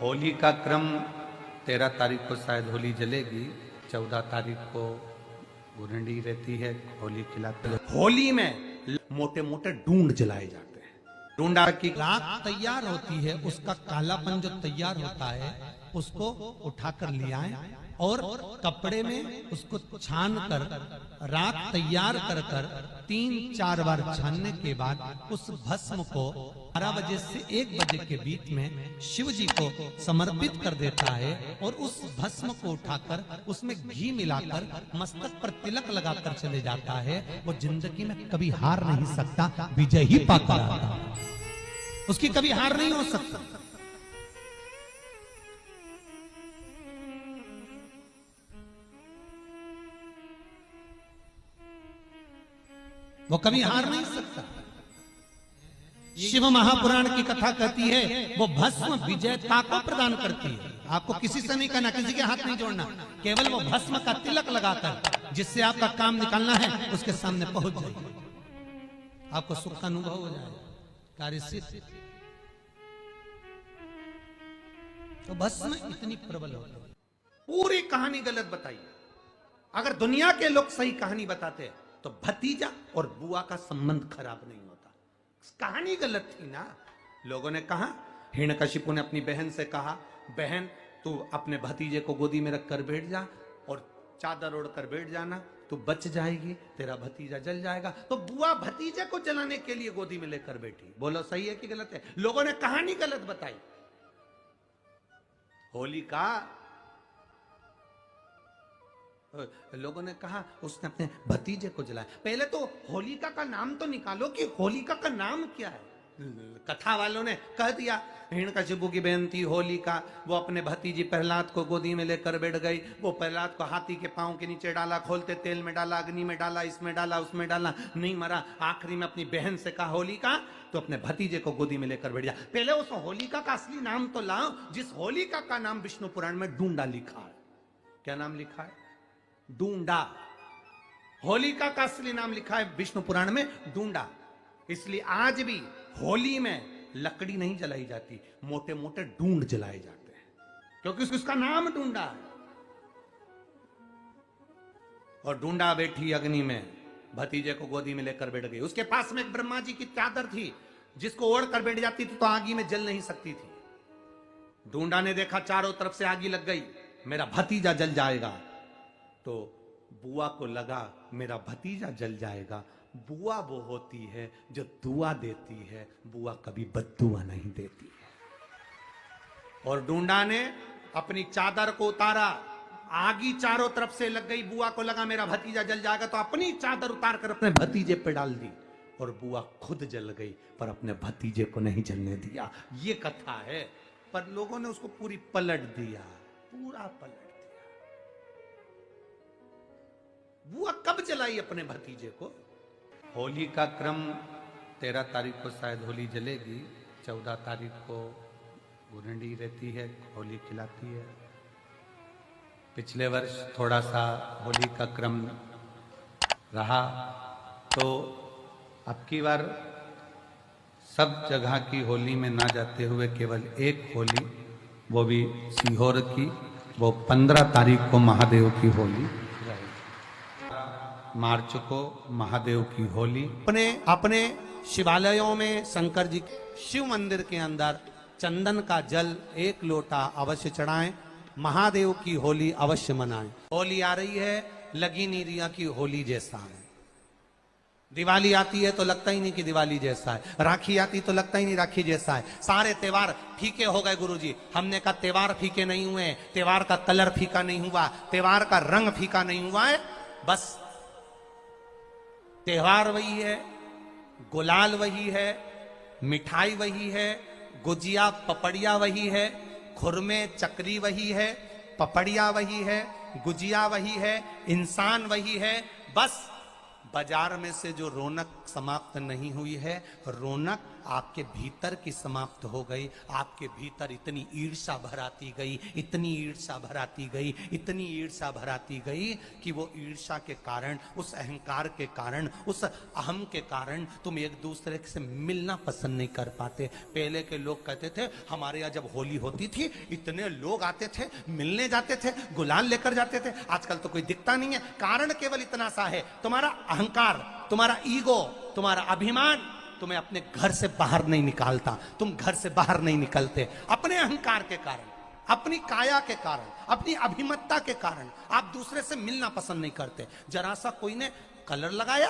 होली का क्रम 13 तारीख को शायद होली जलेगी, 14 तारीख को गुरंडी रहती है, होली खिलाते हैं। होली में मोटे मोटे डूंड जलाए जाते हैं। डूंडा की राख तैयार होती है, उसका कालापन जो तैयार होता है उसको उठाकर ले आए और कपड़े में उसको छान कर राख तैयार कर 3-4 बार छानने के बाद उस भस्म को 12 बजे से 1 बजे के बीच में शिव जी को समर्पित कर देता है और उस भस्म को उठाकर उसमें घी मिलाकर मस्तक पर तिलक लगाकर चले जाता है। वो जिंदगी में कभी हार नहीं सकता, विजय ही पाकर आता है, उसकी कभी हार नहीं हो सकता। वो कभी हार नहीं सकता। शिव महापुराण की कथा कहती है वो भस्म विजयता को प्रदान करती है। आपको किसी से नहीं करना, किसी के हाथ नहीं जोड़ना, केवल वो भस्म का तिलक लगाकर जिससे आपका काम निकालना है उसके सामने पहुंच जाइए, आपको सुख का अनुभव हो जाएगा, कार्य सिद्ध। तो भस्म इतनी प्रबल हो गई। पूरी कहानी गलत बताई। अगर दुनिया के लोग सही कहानी बताते तो भतीजा और बुआ का संबंध खराब नहीं होता। कहानी गलत थी ना। लोगों ने कहा, हिरण्यकशिपु ने अपनी बहन से कहा, बहन तू अपने भतीजे को गोदी में रखकर बैठ जा और चादर ओढ़कर बैठ जाना, तू बच जाएगी, तेरा भतीजा जल जाएगा। तो बुआ भतीजे को जलाने के लिए गोदी में लेकर बैठी। बोलो सही है कि गलत है? लोगों ने कहानी गलत बताई। होली का लोगों ने कहा उसने अपने भतीजे को जलाया। पहले तो होलिका का नाम तो निकालो कि होलिका का नाम क्या है। कथा वालों ने कह दिया हिरण्यकशिपु की बहन थी होलिका, वो अपने भतीजी प्रहलाद को गोदी में लेकर बैठ गई। वो प्रहलाद को हाथी के पांव के नीचे डाला, खोलते तेल में डाला, अग्नि में डाला, इसमें डाला, उसमें डाला, नहीं मरा। आखिरी में अपनी बहन से कहा होलिका तो अपने भतीजे को गोदी में लेकर बैठ जा। पहले उस होलिका का असली नाम तो लाओ, जिस होलिका का नाम विष्णु पुराण में डूंडा लिखा है। क्या नाम लिखा है? डूंडा। होलिका का असली नाम लिखा है विष्णु पुराण में डूंडा। इसलिए आज भी होली में लकड़ी नहीं जलाई जाती, मोटे मोटे डूंड जलाए जाते हैं, क्योंकि उसका नाम डूंडा है। और डूंडा बैठी अग्नि में, भतीजे को गोदी में लेकर बैठ गई। उसके पास में एक ब्रह्मा जी की चादर थी, जिसको ओढ़ कर बैठ जाती थी तो आगी में जल नहीं सकती थी। डूंडा ने देखा चारों तरफ से आगी लग गई, मेरा भतीजा जल जाएगा। तो बुआ को लगा मेरा भतीजा जल जाएगा। बुआ वो होती है जो दुआ देती है, बुआ कभी बद्दुआ नहीं देती है। और डूंडा ने अपनी चादर को उतारा, आगी चारों तरफ से लग गई। बुआ को लगा मेरा भतीजा जल जाएगा, तो अपनी चादर उतार कर अपने भतीजे पे डाल दी और बुआ खुद जल गई, पर अपने भतीजे को नहीं जलने दिया। ये कथा है, पर लोगों ने उसको पूरी पलट दिया, पूरा पलट दिया। बुआ कब जलाई अपने भतीजे को? होली का क्रम 13 तारीख को शायद होली जलेगी, 14 तारीख को गुरंडी रहती है, होली खिलाती है। पिछले वर्ष थोड़ा सा होली का क्रम रहा, तो अब की बार सब जगह की होली में ना जाते हुए केवल एक होली, वो भी सीहोर की, वो 15 तारीख को महादेव की होली, मार्च को महादेव की होली। अपने शिवालयों में शंकर जी शिव मंदिर के अंदर चंदन का जल 1 लोटा अवश्य चढ़ाएं। महादेव की होली अवश्य मनाएं। होली आ रही है, लगी नहीं रिया की होली जैसा है। दिवाली आती है तो लगता ही नहीं कि दिवाली जैसा है। राखी आती तो लगता ही नहीं राखी जैसा है। सारे त्योहार फीके हो गए गुरुजी। हमने कहा त्योहार फीके नहीं हुए, त्योहार का कलर फीका नहीं हुआ, त्योहार का रंग फीका नहीं हुआ है। बस त्योहार वही है, गुलाल वही है, मिठाई वही है, गुजिया पपड़िया वही है, खुरमे चकरी वही है, पपड़िया वही है, गुजिया वही है, इंसान वही है। बस बाजार में से जो रौनक समाप्त नहीं हुई है, रौनक आपके भीतर की समाप्त हो गई। आपके भीतर इतनी ईर्ष्या भराती गई, इतनी ईर्ष्या भराती गई, इतनी ईर्ष्या भराती गई कि वो ईर्ष्या के कारण, उस अहंकार के कारण, उस अहम के कारण तुम एक दूसरे से मिलना पसंद नहीं कर पाते। पहले के लोग कहते थे हमारे यहाँ जब होली होती थी इतने लोग आते थे, मिलने जाते थे, गुलाल लेकर जाते थे। आजकल तो कोई दिखता नहीं है। कारण केवल इतना सा है, तुम्हारा अहंकार, तुम्हारा ईगो, तुम्हारा अभिमान तुम्हें अपने घर से बाहर नहीं निकालता। तुम घर से बाहर नहीं निकलते अपने अहंकार के कारण, अपनी काया के कारण, अपनी अभिमतता के कारण। आप दूसरे से मिलना पसंद नहीं करते। जरा सा कोई ने कलर लगाया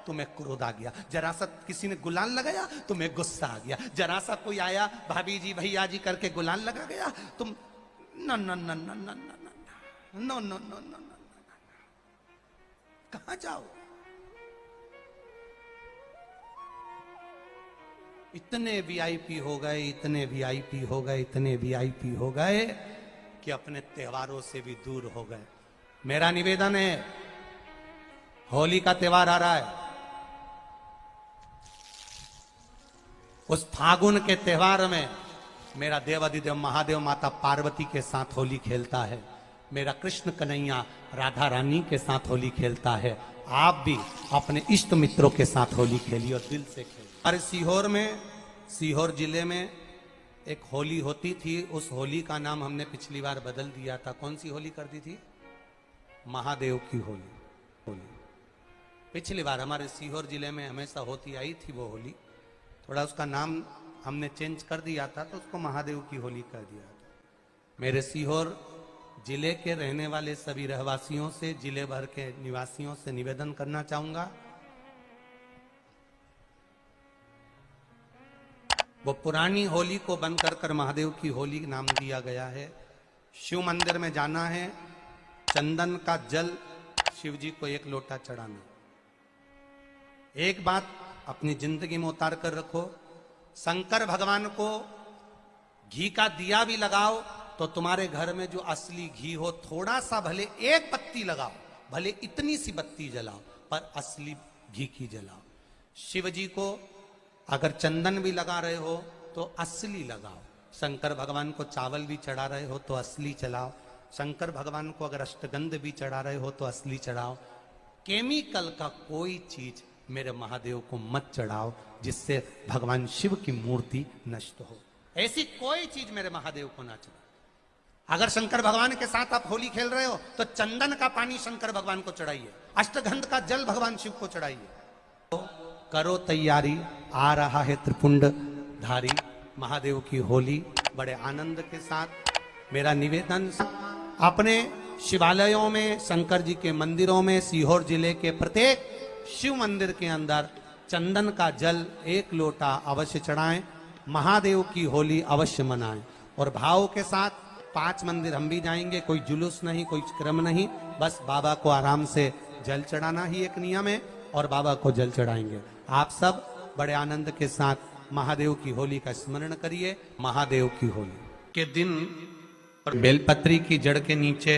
तुम्हें क्रोध आ गया, जरा सा किसी ने गुलाल लगाया तुम्हें गुस्सा आ गया, जरा सा कोई आया भाभी जी भैया जी करके गुलाल लगा गया, तुम न न न न न no no no no no, कहां जाओ? इतने वीआईपी हो गए, इतने वीआईपी हो गए, इतने वीआईपी हो गए कि अपने त्योहारों से भी दूर हो गए। मेरा निवेदन है, होली का त्योहार आ रहा है, उस फागुन के त्योहार में मेरा देवाधिदेव महादेव माता पार्वती के साथ होली खेलता है, मेरा कृष्ण कन्हैया राधा रानी के साथ होली खेलता है। आप भी अपने इष्ट मित्रों के साथ होली खेलिए और दिल से खेलिए। अरे सीहोर में, सीहोर जिले में एक होली होती थी। उस होली का नाम हमने पिछली बार बदल दिया था। कौन सी होली कर दी थी? महादेव की होली। पिछली बार हमारे सीहोर जिले में हमेशा होती आई थी वो होली, थोड़ा उसका नाम हमने चेंज कर दिया था तो उसको महादेव की होली कर दिया था। मेरे सीहोर जिले के रहने वाले सभी रहवासियों से, जिले भर के निवासियों से निवेदन करना चाहूंगा, वो पुरानी होली को बंद कर महादेव की होली नाम दिया गया है। शिव मंदिर में जाना है, चंदन का जल शिव जी को 1 लोटा चढ़ाना। एक बात अपनी जिंदगी में उतार कर रखो, शंकर भगवान को घी का दिया भी लगाओ तो तुम्हारे घर में जो असली घी हो, थोड़ा सा भले 1 पत्ती लगाओ, भले इतनी सी बत्ती जलाओ, पर असली घी की जलाओ। शिव जी को अगर चंदन भी लगा रहे हो तो असली लगाओ। शंकर भगवान को चावल भी चढ़ा रहे हो तो असली चढ़ाओ। शंकर भगवान को अगर अष्टगंध भी चढ़ा रहे हो तो असली चढ़ाओ। केमिकल का कोई चीज मेरे महादेव को मत चढ़ाओ जिससे भगवान शिव की मूर्ति नष्ट हो। ऐसी कोई चीज मेरे महादेव को ना चढ़ाओ। अगर शंकर भगवान के साथ आप होली खेल रहे हो तो चंदन का पानी शंकर भगवान को चढ़ाइए, अष्टगंध का जल भगवान शिव को चढ़ाइए। तो करो तैयारी, आ रहा है त्रिपुंड धारी महादेव की होली। बड़े आनंद के साथ मेरा निवेदन, अपने शिवालयों में, शंकर जी के मंदिरों में, सीहोर जिले के प्रत्येक शिव मंदिर के अंदर चंदन का जल 1 लोटा अवश्य चढ़ाएं, महादेव की होली अवश्य मनाएं। और भाव के साथ 5 मंदिर हम भी जाएंगे, कोई जुलूस नहीं, कोई क्रम नहीं, बस बाबा को आराम से जल चढ़ाना ही एक नियम है और बाबा को जल चढ़ाएंगे। आप सब बड़े आनंद के साथ महादेव की होली का स्मरण करिए। महादेव की होली के दिन बेलपत्री की जड़ के नीचे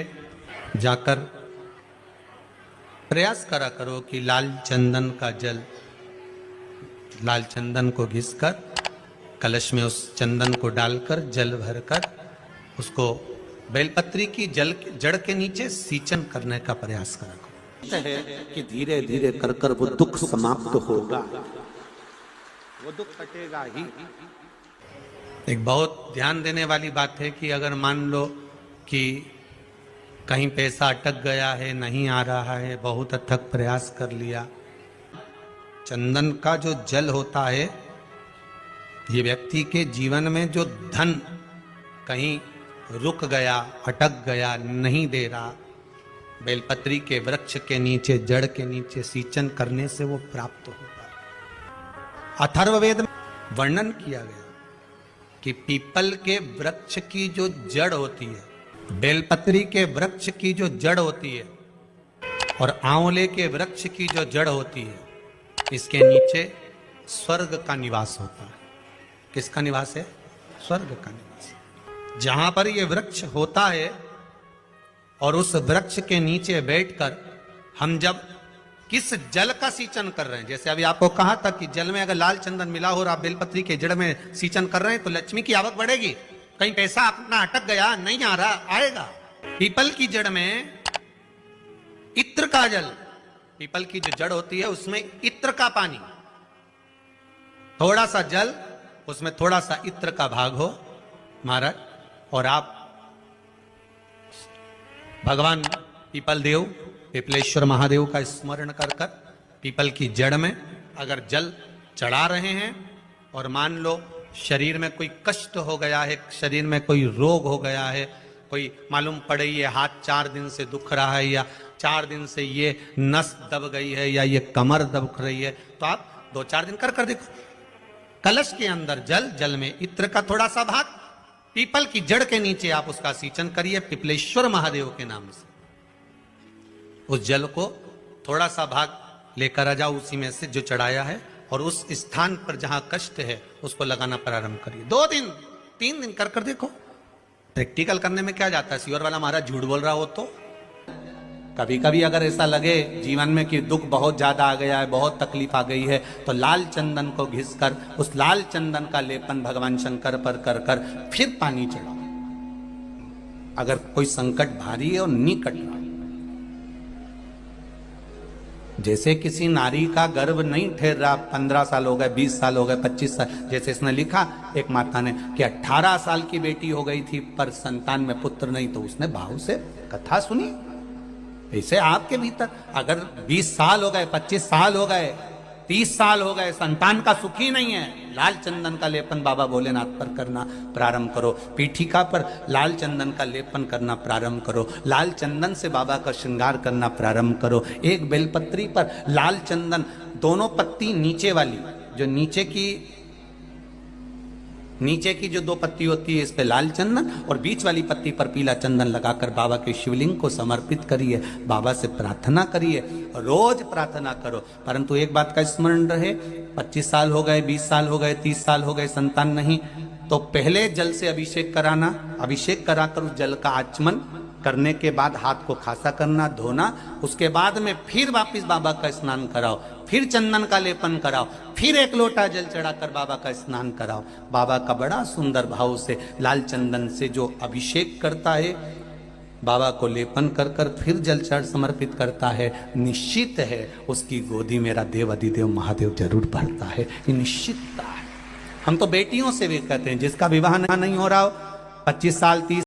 जाकर प्रयास करा करो कि लाल चंदन का जल, लाल चंदन को घिसकर कलश में उस चंदन को डालकर जल भरकर उसको बेलपत्री की जड़ के नीचे सींचन करने का प्रयास करा करो। है कि धीरे धीरे कर कर वो दुख समाप्त होगा, वो दुख हटेगा ही। एक बहुत ध्यान देने वाली बात है कि अगर मान लो कि कहीं पैसा अटक गया है, नहीं आ रहा है, बहुत अथक प्रयास कर लिया, चंदन का जो जल होता है ये व्यक्ति के जीवन में जो धन कहीं रुक गया, अटक गया, नहीं दे रहा, बेलपत्री के वृक्ष के नीचे, जड़ के नीचे सींचन करने से वो प्राप्त होता है। अथर्ववेद में वर्णन किया गया कि पीपल के वृक्ष की जो जड़ होती है, बेलपत्री के वृक्ष की जो जड़ होती है और आंवले के वृक्ष की जो जड़ होती है, इसके नीचे स्वर्ग का निवास होता है। किसका निवास है? स्वर्ग का निवास। जहां पर ये वृक्ष होता है और उस वृक्ष के नीचे बैठकर हम जब किस जल का सींचन कर रहे हैं। जैसे अभी आपको कहा था कि जल में अगर लाल चंदन मिला हो और आप बेलपत्री के जड़ में सींचन कर रहे हैं तो लक्ष्मी की आवक बढ़ेगी। कहीं पैसा अपना अटक गया, नहीं आ रहा, आएगा। पीपल की जड़ में इत्र का जल, पीपल की जो जड़ होती है उसमें इत्र का पानी, थोड़ा सा जल उसमें थोड़ा सा इत्र का भाग हो महाराज, और आप भगवान पीपल देव, पिपलेश्वर महादेव का स्मरण कर कर पीपल की जड़ में अगर जल चढ़ा रहे हैं और मान लो शरीर में कोई कष्ट हो गया है, शरीर में कोई रोग हो गया है, कोई मालूम पड़े ये हाथ 4 दिन से दुख रहा है या 4 दिन से ये नस दब गई है या ये कमर दब रही है, तो आप 2-4 दिन कर देखो। कलश के अंदर जल, जल में इत्र का थोड़ा सा भाग, पीपल की जड़ के नीचे आप उसका सींचन करिए पिपलेश्वर महादेव के नाम से। उस जल को थोड़ा सा भाग लेकर आ जाओ उसी में से जो चढ़ाया है, और उस स्थान पर जहां कष्ट है उसको लगाना प्रारंभ करिए। 2 दिन 3 दिन कर देखो। प्रैक्टिकल करने में क्या जाता है, सीवर वाला महाराज झूठ बोल रहा हो तो। कभी कभी अगर ऐसा लगे जीवन में कि दुख बहुत ज्यादा आ गया है, बहुत तकलीफ आ गई है, तो लाल चंदन को घिसकर उस लाल चंदन का लेपन भगवान शंकर पर कर कर फिर पानी चढ़ाओ। अगर कोई संकट भारी है और निकट रहा, जैसे किसी नारी का गर्भ नहीं ठहर रहा, 15 साल हो गए, 20 साल हो गए, 25 साल, जैसे इसने लिखा एक माता ने कि 18 साल की बेटी हो गई थी पर संतान में पुत्र नहीं, तो उसने भाव से कथा सुनी। ऐसे आपके भीतर अगर 20 साल हो गए, 25 साल हो गए, 30 साल हो गए, संतान का सुख ही नहीं है, लाल चंदन का लेपन बाबा भोलेनाथ पर करना प्रारंभ करो। पीठिका पर लाल चंदन का लेपन करना प्रारंभ करो। लाल चंदन से बाबा का श्रृंगार करना प्रारंभ करो। एक बेलपत्री पर लाल चंदन, दोनों पत्ती नीचे वाली, जो नीचे की जो 2 पत्ती होती है इस पे लाल चंदन, और बीच वाली पत्ती पर पीला चंदन लगाकर बाबा के शिवलिंग को समर्पित करिए। बाबा से प्रार्थना करिए, रोज प्रार्थना करो। परंतु एक बात का स्मरण रहे, 25 साल हो गए, 20 साल हो गए, 30 साल हो गए, संतान नहीं, तो पहले जल से अभिषेक कराना, अभिषेक कराकर उस जल का आचमन करने के बाद हाथ को खासा करना, धोना, उसके बाद में फिर वापस बाबा का स्नान कराओ, फिर चंदन का लेपन कराओ, फिर 1 लोटा जल चढ़ाकर बाबा का स्नान कराओ। बाबा का बड़ा सुंदर भाव से लाल चंदन से जो अभिषेक करता है, बाबा को लेपन कर कर फिर जल चढ़ समर्पित करता है, निश्चित है उसकी गोदी मेरा देव अधिदेव महादेव जरूर भरता है। ये निश्चितता है। हम तो बेटियों से भी कहते हैं जिसका विवाह नहीं हो रहा हो, 25 साल 30